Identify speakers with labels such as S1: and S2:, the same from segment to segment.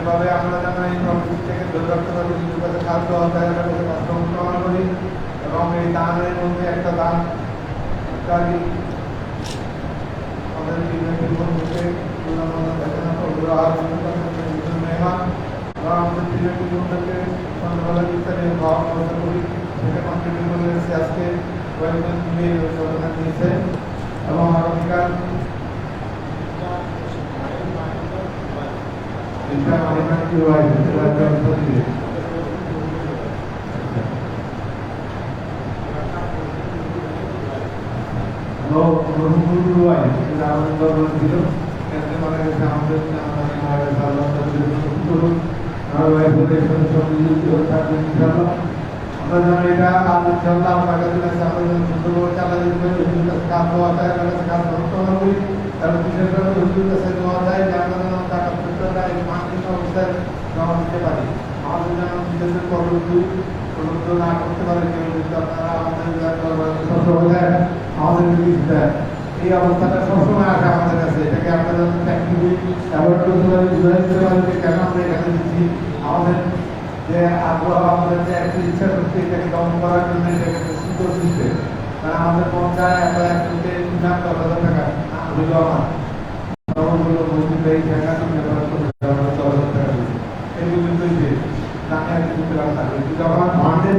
S1: এভাবে আমরা যেন এই কমিটি থেকে ধরে রাখতে পারি, নিজের কাছে সাহায্য আদায় কাছে কাজকর্ম করি এবং এই দানের মধ্যে একটা দান আমাদের মেহমান এবং আমাদের জীবনটাকে সন্ধ্যাবেলা ইত্যাদি ভাব ব্যবস্থা করি, সেটা কন্টিনিউ করে এসেছি। আজকে কয়েকজন মিলে সচেতন দিয়েছে এবং আগামীকাল না করতে পারে কেউ যদি আপনারা আমাদের এই অবস্থাটা সবসময় আসে আমাদের কাছে, এটাকে আপনারা প্র্যাকটিক্যালি অ্যাভয়েড করতে পারেন, দিতে পারেন যে কেন আমরা এখানে দিচ্ছি, আমাদের যে আগ্রহ, আমাদের যে একটা ইচ্ছা শক্তি এটাকে দমন করার জন্য এটাকে সুন্দর দিতে, কারণ আমাদের মন চায় আমরা একজনকে 10,000 টাকা হইল আমার সবগুলো মসজিদ এই টাকা ব্যবহার করতে 10,000 টাকা এগুলো তৈরি যখন ফান্ডের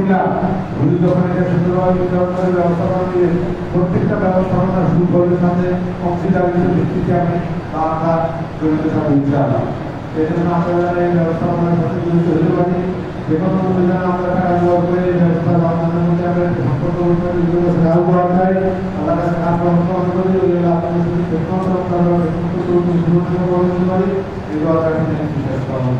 S1: যখন এটা সুন্দরভাবে বিতরণ করে ব্যবস্থাপনা দিয়ে প্রত্যেকটা ব্যবস্থাপনা শুরু করলে সাথে অংশীদারিত্বের ভিত্তিতে আমি আমরা জড়িত থাকবো ইনশাআল্লাহ। সেই জন্য আপনারা এই ব্যবস্থাপনার সাথে জড়িত হতে পারি, যে কোনো যেন আমরা টাকা ব্যবহার করে এই ব্যবস্থা আপনাদের মধ্যে আমরা সম্পর্ক সাহায্য করা যায়, আল্লাহ কাছে কাজ ব্যবস্থাপনা করি, আপনাদের যদি করতে পারি এই দরকার বিশ্বাস করা।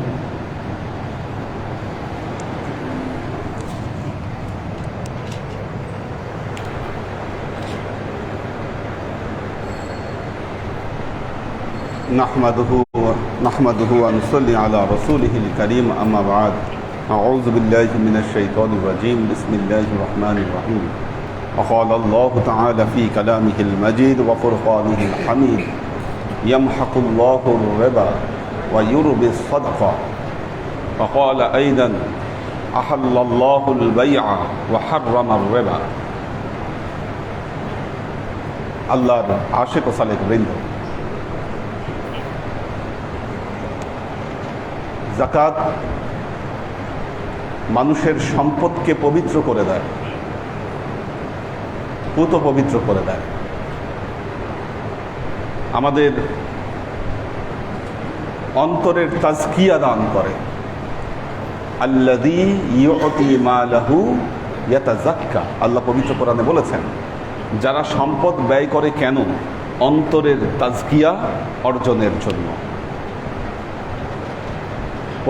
S2: نحمده ونصلي على رسوله الكريم أما بعد أعوذ بالله من الشيطان الرجيم بسم الله الرحمن الرحيم وقال الله تعالى في كلامه المجيد وفرقانه الحميد يمحق الله الربا ويربي الصدقة وقال أيضا أحل الله البيع وحرم الربا الله عاشق صالح بند যাকাত মানুষের সম্পদকে পবিত্র করে দেয়, পুত পবিত্র করে দেয়। আমাদের অন্তরের তাজকিয়া দান করে। আল্লাযী ইউতি মালাহু ইয়াতাযাক্কা, আল্লাহ পবিত্র কোরআনে বলেছেন যারা সম্পদ ব্যয় করে কেন? অন্তরের তাজকিয়া অর্জনের জন্য।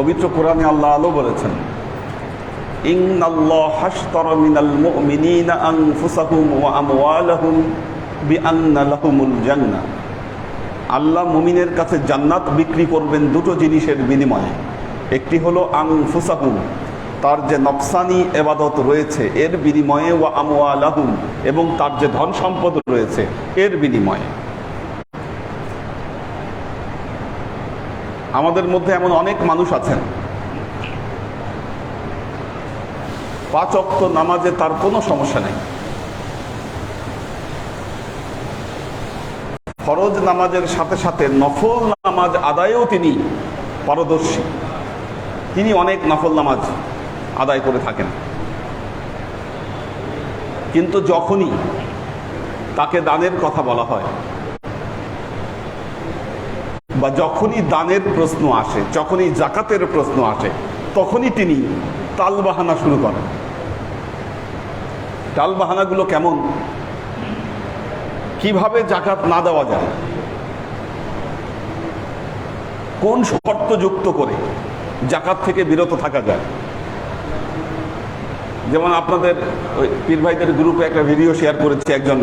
S2: পবিত্র কোরআনে আল্লাহ আলো বলেছেন ইন্নাল্লাহা হাশতারা মিনাল মুমিনিনা আনফুসাহুম ওয়া আমওয়ালাহুম বিআন্না লাহুমুল জান্নাহ, আল্লাহ মুমিনের কাছে জান্নাত বিক্রি করবেন দুটো জিনিসের বিনিময়ে। একটি হলো আনফুসাহুম, তার যে নফসানি ইবাদত রয়েছে এর বিনিময়ে, ওয়া আমওয়ালাহুম, এবং তার যে ধন সম্পদ রয়েছে এর বিনিময়ে। আমাদের মধ্যে এমন অনেক মানুষ আছেন 5 ওয়াক্ত নামাজে তার কোনো সমস্যা নেই, ফরজ নামাজের সাথে সাথে নফল নামাজ আদায়েও তিনি পারদর্শী, তিনি অনেক নফল নামাজ আদায় করে থাকেন। কিন্তু যখনই তাকে দানের কথা বলা হয় বা যখনই দানের প্রশ্ন আসে, যখনই জাকাতের প্রশ্ন আসে, তখনই তিনি টালবাহানা শুরু করেন। টালবাহানাগুলো কেমন? কিভাবে জাকাত না দেওয়া যায়, কোন শর্ত যুক্ত করে জাকাত থেকে বিরত থাকা যায়। যেমন আপনাদের ওই পীর ভাইদের গ্রুপে একটা ভিডিও শেয়ার করেছে একজন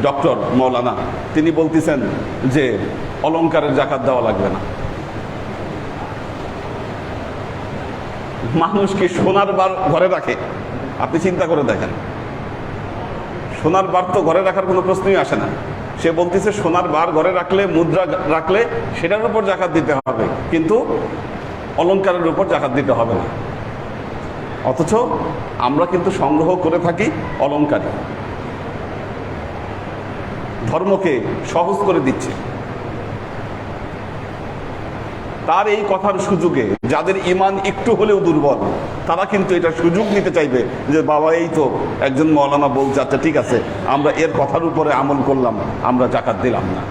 S2: ডক্টর মৌলানা, তিনি বলতেছেন যে অলংকারের জাকাত দেওয়া লাগবে না। মানুষ কি সোনার বার ঘরে রাখে? আপনি চিন্তা করে দেখেন, সোনার বার তো ঘরে রাখার কোনো প্রশ্নই আসে না। সে বলতেছে সোনার বার ঘরে রাখলে, মুদ্রা রাখলে সেটার উপর জাকাত দিতে হবে, কিন্তু অলংকারের উপর জাকাত দিতে হবে না। অথচ আমরা কিন্তু সংগ্রহ করে থাকি অলংকারে। ধর্মকে সহজ করে দিচ্ছে। তার এই কথার সুযোগে যাদের ঈমান একটু হলেও দুর্বল, তারা কিন্তু এটা সুযোগ নিতে চাইবে যে বাবা এই তো একজন মৌলানা বলছে, আচ্ছা ঠিক আছে আমরা এর কথার উপরে আমল করলাম, আমরা জাকাত দিলাম না।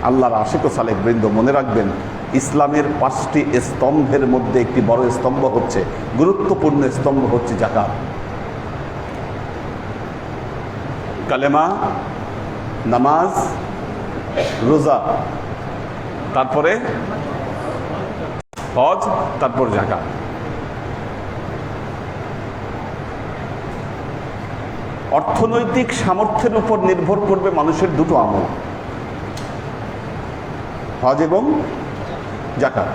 S2: আল্লাহর আশিক ও সালেক বৃন্দ, মনে রাখবেন ইসলামের 5টি স্তম্ভের মধ্যে একটি বড় স্তম্ভ হচ্ছে, গুরুত্বপূর্ণ স্তম্ভ হচ্ছে জাকাত। কালেমা, নামাজ, রোজা, তারপরে হজ, তারপর জাকাত। অর্থনৈতিক সামর্থ্যের উপর নির্ভর করবে মানুষের দুটো আমল, হজ এবং জাকাত।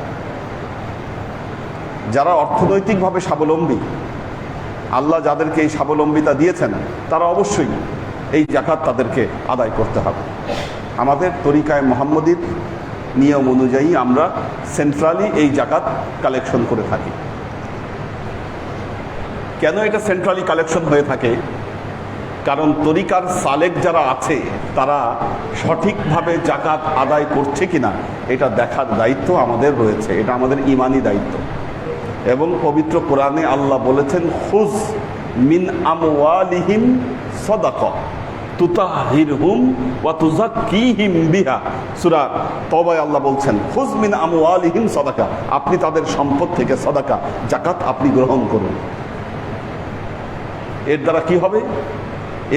S2: যারা অর্থনৈতিকভাবে স্বাবলম্বী, আল্লাহ যাদেরকে এই স্বাবলম্বিতা দিয়েছেন, তারা অবশ্যই এই জাকাত তাদেরকে আদায় করতে হবে। আমাদের তরিকায় মুহাম্মদীর নিয়ম অনুযায়ী আমরা সেন্ট্রালি এই জাকাত কালেকশন করে থাকি। কেন এটা সেন্ট্রালি কালেকশন হয়ে থাকে? কারণ তরিকার সালেক যারা আছে তারা সঠিকভাবে জাকাত আদায় করছে কিনা এটা দেখার দায়িত্ব আমাদের রয়েছে। এটা আমাদের ঈমানি দায়িত্ব। এবং পবিত্র কোরআনে আল্লাহ বলেছেন, খুজ মিন আমওয়ালিহিম সাদাকা তুতাহিরহুম ওয়া তুযাক্কিহিম বিহা। সূরা তওবায় আল্লাহ বলছেন, খুজ মিন আমওয়ালিহিম সাদাকা, আপনি তাদের সম্পদ থেকে সাদাকা, জাকাত আপনি গ্রহণ করুন। এর দ্বারা কি হবে?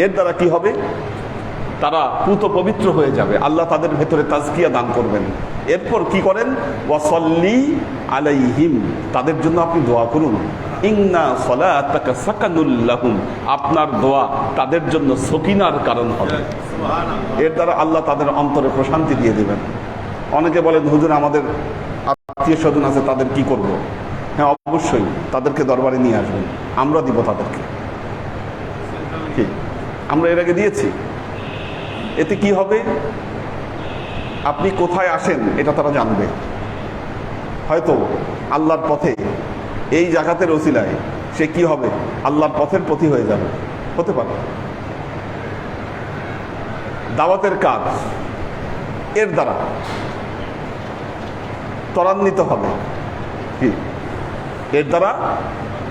S2: এর দ্বারা কি হবে? তারা পুত পবিত্র হয়ে যাবে, আল্লাহ তাদের ভেতরে তাজকিয়া দান করবেন। এরপর কি করেন? ওয়াসাল্লি আলাইহিম, তাদের জন্য আপনি দোয়া করুন। ইন্না সলাতাকা সাকানুল লাহুম, আপনার দোয়া তাদের জন্য সকিনার কারণ হবে। এর দ্বারা আল্লাহ তাদের অন্তরে প্রশান্তি দিয়ে দেবেন। অনেকে বলেন, হুজুর আমাদের আত্মীয় স্বজন আছে, তাদের কি করব? হ্যাঁ, অবশ্যই তাদেরকে দরবারে নিয়ে আসবেন, আমরা দিব তাদেরকে। ঠিক, আমরা এর আগে দিয়েছি। এতে কি হবে? আপনি কোথায় আসেন এটা তারা জানবে। হয়তো আল্লাহর পথে এই জাকাতের ওসিলায় সে কি হবে? আল্লাহর পথের প্রতি হয়ে যাবে, হতে পারে। দাওয়াতের কাজ এর দ্বারা ত্বরান্বিত হবে। কি? এর দ্বারা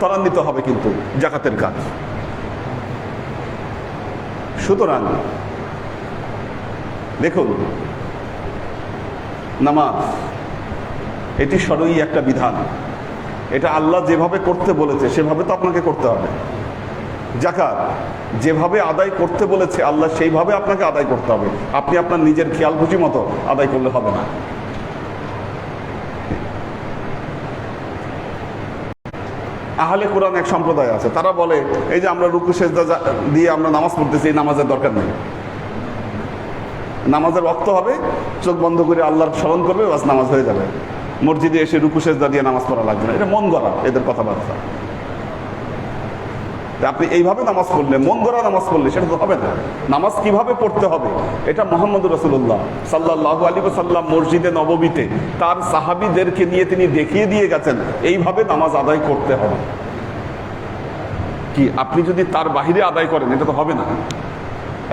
S2: ত্বরান্বিত হবে কিন্তু জাকাতের কাজ। সুতরাং দেখুন, নামাজ এটি শরঈ একটা বিধান। এটা আল্লাহ যেভাবে করতে বলেছে সেভাবে তো আপনাকে করতে হবে। জাকাত যেভাবে আদায় করতে বলেছে আল্লাহ, সেইভাবে আপনাকে আদায় করতে হবে। আপনি আপনার নিজের খেয়াল খুশি মতো আদায় করলে হবে না। আহলে কোরআন এক সম্প্রদায় আছে, তারা বলে এই যে আমরা রুকু সেজদা দিয়ে আমরা নামাজ পড়তেছি, এই নামাজের দরকার নেই। নামাজের ওয়াক্ত হবে, চোখ বন্ধ করে আল্লাহর স্মরণ করবে, বাস নামাজ হয়ে যাবে। মসজিদে এসে রুকু সেজদা দিয়ে নামাজ পড়া লাগবে না। এটা মন গড়া এদের কথাবার্তা। আপনি এইভাবে নামাজ পড়লে, মন গড়া নামাজ পড়লে সেটা তো হবে না। নামাজ কিভাবে পড়তে হবে এটা মুহাম্মদ রাসূলুল্লাহ সাল্লাল্লাহু আলাইহি ওয়াসাল্লাম মসজিদে নববীতে তার সাহাবীদেরকে নিয়ে তিনি দেখিয়ে দিয়ে গেছেন, এইভাবে নামাজ আদায় করতে হবে। কি আপনি যদি তার বাহিরে আদায় করেন এটা তো হবে না।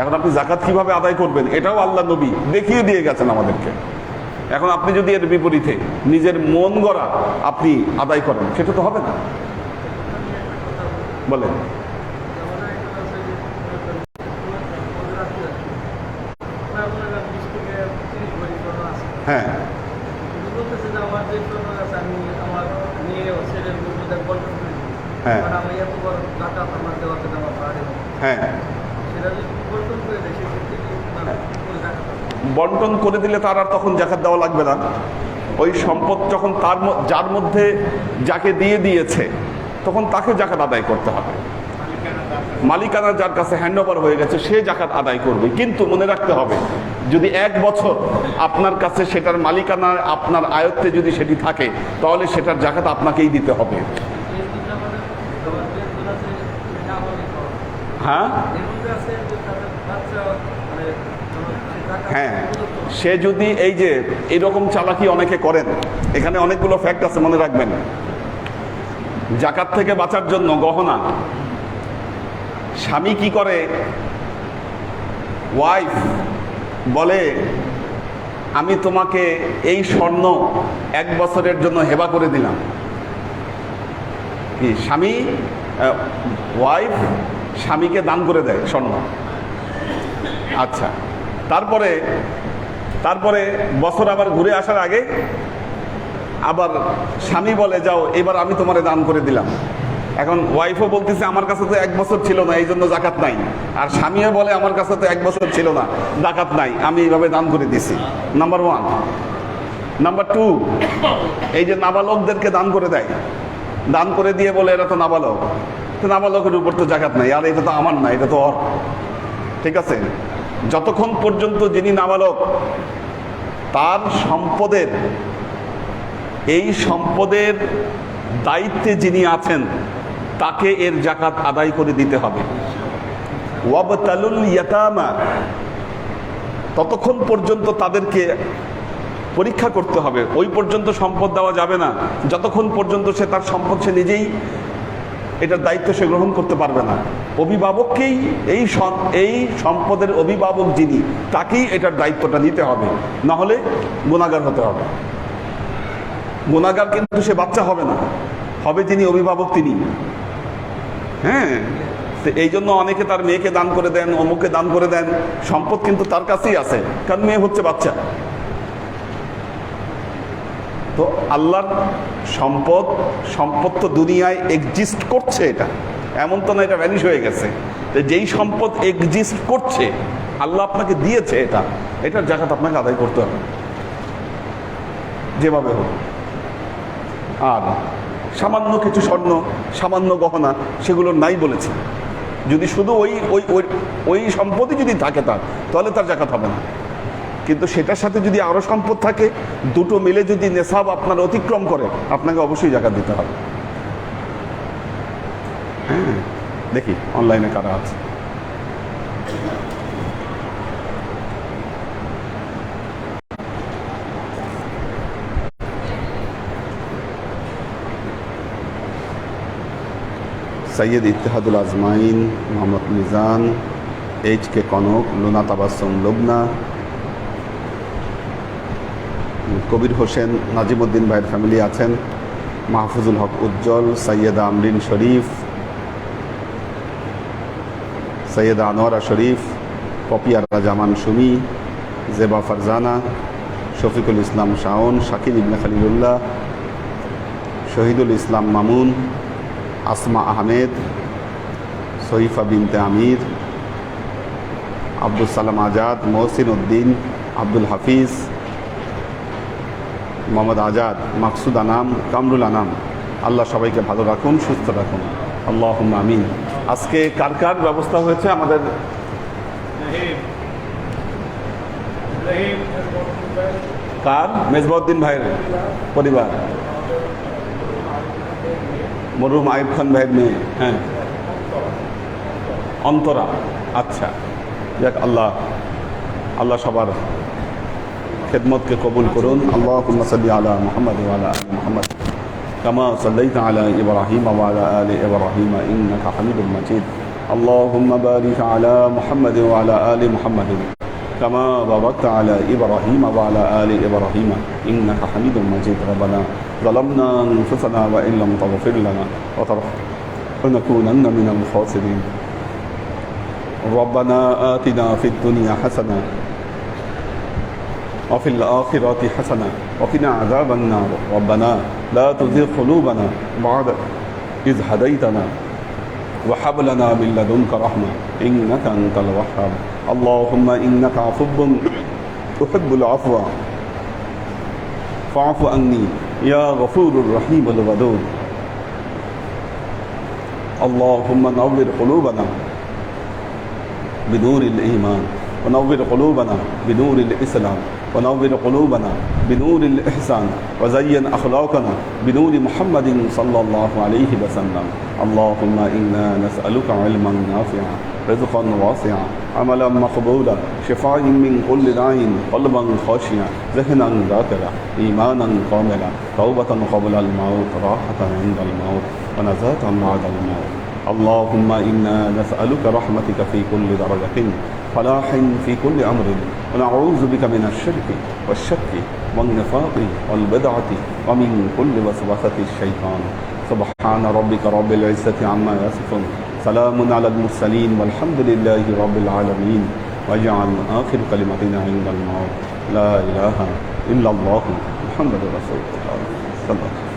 S2: এখন আপনি জাকাত কিভাবে আদায় করবেন এটাও আল্লাহ নবী দেখিয়ে দিয়ে গেছেন আমাদেরকে। এখন আপনি যদি এর বিপরীতে নিজের মন গড়া আপনি আদায় করেন সেটা তো হবে না। বলেন। হ্যাঁ, হ্যাঁ, হ্যাঁ, বন্টন করে দিলে তার আর তখন জাকাত দেওয়া লাগবে না। ওই সম্পদ যখন তার যার মধ্যে যাকে দিয়ে দিয়েছে তখন তাকে জাকাত আদায় করতে হবে। মালিকানা যার কাছে হ্যান্ড ওভার হয়ে গেছে সে জাকাত আদায় করবে। কিন্তু মনে রাখতে হবে, যদি 1 বছর আপনার কাছে সেটার মালিকানা আপনার আয়ত্তে যদি সেটি থাকে তাহলে সেটার জাকাত আপনাকেই দিতে হবে। হ্যাঁ, হ্যাঁ, সে যদি এই যে এইরকম চালাকি অনেকে করেন, এখানে অনেকগুলো ফ্যাক্ট আছে মনে রাখবেন। জাকাত থেকে বাঁচার জন্য গহনা, স্বামী কি করে, ওয়াইফ বলে আমি তোমাকে এই স্বর্ণ 1 বছরের জন্য হেবা করে দিলাম। কি স্বামী, ওয়াইফ স্বামীকে দান করে দেয় স্বর্ণ। আচ্ছা, তারপরে বছর আবার ঘুরে আসার আগে আবার স্বামী বলে যাও এবার আমি তোমারে দান করে দিলাম। এখন ওয়াইফও বলতেছে আমার কাছে তো 1 বছর ছিল না, এই জন্য জাকাত নাই। আর স্বামীও বলে আমার কাছে তো 1 বছর ছিল না, জাকাত নাই, আমি এইভাবে দান করে দিছি। নাম্বার 1। নাম্বার 2, এই যে নাবালকদেরকে দান করে দেয়, দান করে দিয়ে বলে এরা তো নাবালক, তো নাবালকের উপর তো জাকাত নাই, আর এটা তো আমার না, এটা তো ওর। ঠিক আছে, যতক্ষণ পর্যন্ত যিনি নাবালক তার সম্পদের, এই সম্পদের দায়িত্বে যিনি আছেন তাকে এর জাকাত আদায় করে দিতে হবে। ওয়াবতালুল ইয়াতামা, ততক্ষণ পর্যন্ত তাদেরকে পরীক্ষা করতে হবে, ওই পর্যন্ত সম্পদ দেওয়া যাবে না যতক্ষণ পর্যন্ত সে তার সম্পদ সে নিজেই এটার দায়িত্ব সে গ্রহণ করতে পারবে না। অভিভাবককেই এই সম্পদের অভিভাবক যিনি, তাকেই এটার দায়িত্বটা নিতে হবে, না হলে গুনাহগার হতে হবে। গুনাহগার কিন্তু সে বাচ্চা হবে না, হবে যিনি অভিভাবক তিনি। হ্যাঁ, এই জন্য অনেকে তার মেয়েকে দান করে দেন, অমুকে দান করে দেন, সম্পদ কিন্তু তার কাছেই আছে, কারণ মেয়ে হচ্ছে বাচ্চা। তো আল্লাহর সম্পদ তো দুনিয়ায় এক্সিস্ট করছে, এটা এমন তো না এটা ভ্যানিশ হয়ে গেছে। যেই সম্পদ এক্সিস্ট করছে, আল্লাহ আপনাকে দিয়েছে, এটার জাকাত আপনাকে আদায় করতে হবে যেভাবে হোক। আর সামান্য কিছু স্বর্ণ, সামান্য গহনা, সেগুলো নাই বলেছে। যদি শুধু ওই সম্পদই যদি থাকে তাহলে তার জাকাত হবে না। কিন্তু সেটার সাথে যদি আরো সম্পদ থাকে, দুটো মিলে যদি নেশাব আপনার অতিক্রম করে, আপনাকে অবশ্যই জাকাত দিতে হবে। হ্যাঁ, দেখি অনলাইনে কারা আছে। সৈয়দ ইত্তেহাদুল আজমাইন, মোহাম্মদ মিজান, HK কনক, লুনা তাবাসসুম লুবনা, কবির হোসেন, নাজিমুদ্দিন ভাইয়ের ফ্যামিলি আছেন, মাহফুজুল হক উজ্জ্বল, সৈয়দা আমরিন শরীফ, সৈয়দা আনোয়ারা শরীফ, পপিয়ারা জামান সুমি, জেবা ফারজানা, শফিকুল ইসলাম শাওন, শাকিল ইবনে খলিলুল্লাহ, শহীদুল ইসলাম মামুন, আসমা আহমেদ, সহিফা বিনতে আমির, আব্দুল সালাম আজাদ, মহসিন উদ্দিন, আব্দুল হাফিজ, মোহাম্মদ আজাদ, মাকসুদ আনাম, কামরুল আনাম। আল্লাহ সবাইকে ভালো রাখুন, সুস্থ রাখুন, আল্লাহুম্মা আমিন। আজকে কার কার ব্যবস্থা হয়েছে আমাদের? কার? মেজবাউদ্দিন ভাইয়ের পরিবার, মরহুম আইব খান ভাইয়ের মেয়ে। হ্যাঁ, অন্তরা। আচ্ছা, যাক, আল্লাহ সবার খেদমতকে কবুল করুন। আল্লাহুম্মা সাল্লি আলা মুহাম্মাদ ওয়া আলা আলি মুহাম্মাদ কামা সাল্লাইতা আলা ইব্রাহিম ওয়া আলা আলি ইব্রাহিম ইন্নাকা হামিদুম মাজিদ। আল্লাহুম্মা বারিক আলা মুহাম্মাদ ওয়া আলা আলি মুহাম্মাদ কামা বারাকতা আলা ইব্রাহিম ওয়া আলা আলি ইব্রাহিম ইন্নাকা হামিদুম মাজিদ। রব্বানা ظلمنا أنفسنا وإن لم تغفر لنا وترحمنا لنكونن من الخاسرين. ربنا آتنا في الدنيا حسنة وفي الآخرة حسنة وقنا عذاب النار. ربنا لا تزغ قلوبنا بعد إذ هديتنا وهب لنا من لدنك رحمة إنك أنت الوهاب. اللهم إنك عفو تحب العفو فاعف عني يا غفور الرحيم الودود. اللهم نور قلوبنا بنور الإيمان ونور قلوبنا بنور الإسلام ونور قلوبنا بنور الإحسان وزين أخلاقنا بنور محمد صلى الله عليه وسلم. اللهم إنا نسألك علما نافعا رزقا واسعا عملا مقبولا شفاء من كل داء قلبا خاشعا ذهنا ذاكرا إيمانا كاملا توبة قبل الموت راحة عند الموت ونجاة بعد الموت اللهم إنا نسألك رحمتك في كل درجة فلاح في كل أمر ونعوذ بك من الشرك والشك والنفاق والبدعة ومن كل وسوسة الشيطان سبحان ربك رب العزة عما يصفون سلام على المرسلين والحمد لله رب العالمين واجعل آخر كلمتنا عند الموت لا إله إلا الله محمد رسول الله صلى الله عليه وسلم